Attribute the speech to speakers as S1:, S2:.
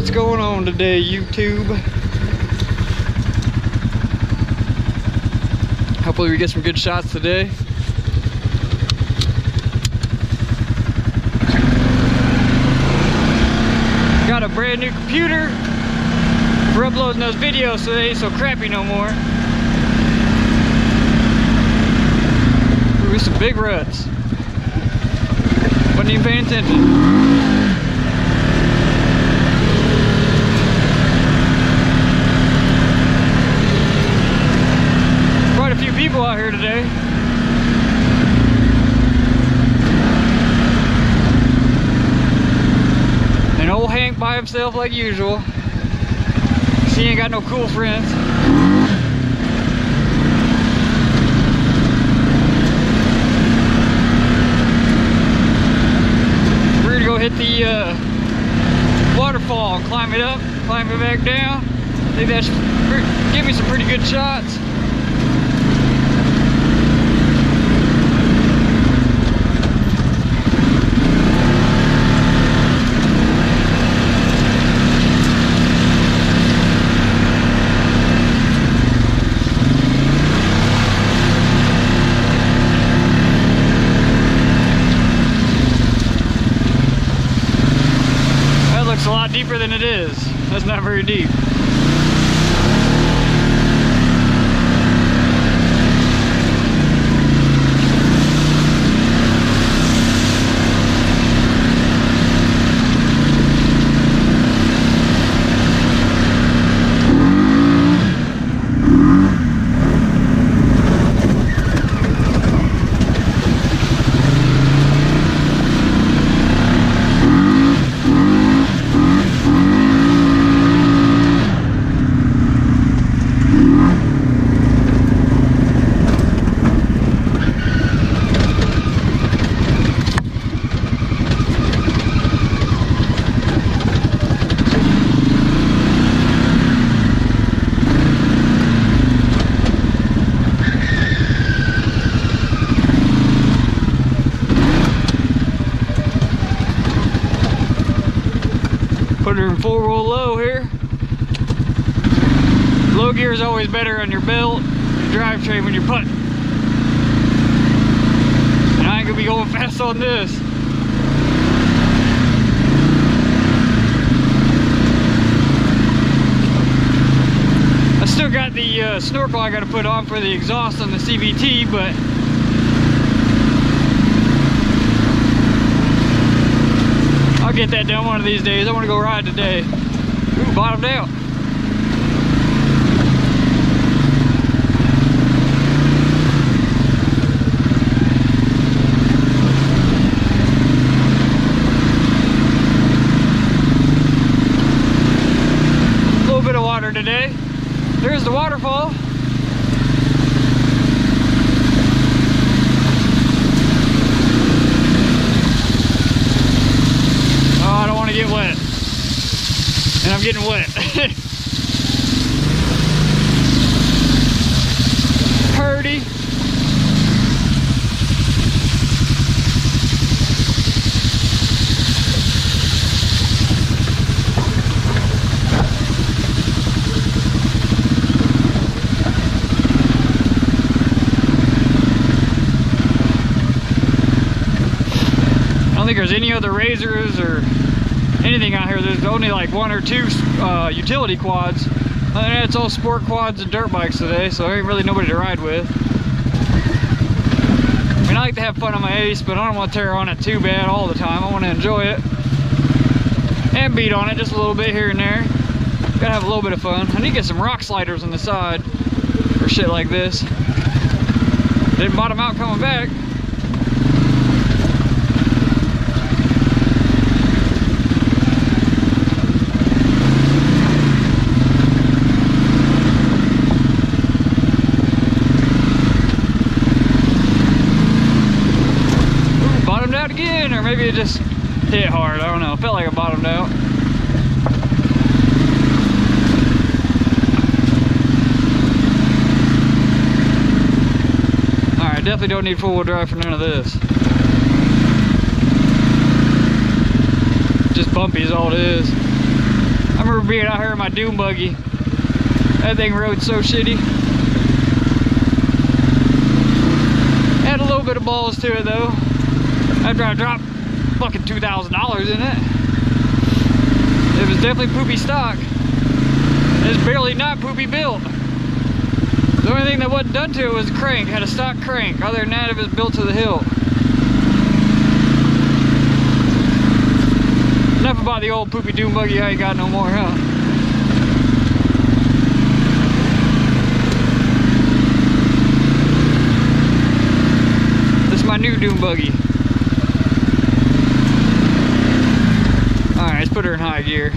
S1: What's going on today, YouTube? Hopefully we get some good shots today. Got a brand new computer for uploading those videos so they ain't so crappy no more. Ooh, some big ruts. Wasn't even paying attention. Quite a few people out here today. And old Hank by himself like usual. He ain't got no cool friends. We're gonna go hit the waterfall and climb it up, climb it back down. I think that should give me some pretty good shots. It's a lot deeper than it is. That's not very deep. Put her in 4-wheel low here. Low gear is always better on your belt, your drivetrain when you're putting. And I ain't gonna be going fast on this. I still got the snorkel I gotta put on for the exhaust on the CVT, but I'll get that done one of these days. I want to go ride today. Ooh, bottomed out. A little bit of water today. There's the waterfall. I don't want to get wet, and I'm getting wet. Purdy. I don't think there's any other razors or anything out here. There's only like 1 or 2 utility quads. It's all sport quads and dirt bikes today, so there ain't really nobody to ride with. I mean, I like to have fun on my Ace, but I don't want to tear on it too bad all the time. I want to enjoy it and beat on it just a little bit here and there. Gotta have a little bit of fun. I need to get some rock sliders on the side for shit like this. Didn't bottom out coming back. Out again, or maybe it just hit hard. I don't know. It felt like it bottomed out. Alright, definitely don't need 4-wheel drive for none of this. Just bumpy is all it is. remember being out here in my dune buggy. That thing rode so shitty. Had a little bit of balls to it though. After I dropped fucking $2,000 in it. It was definitely poopy stock. It's barely not poopy built. The only thing that wasn't done to it was the crank. It had a stock crank. Other than that, it was built to the hilt. Enough about the old poopy dune buggy. I ain't got no more, huh? This is my new dune buggy. Alright, let's put her in high gear.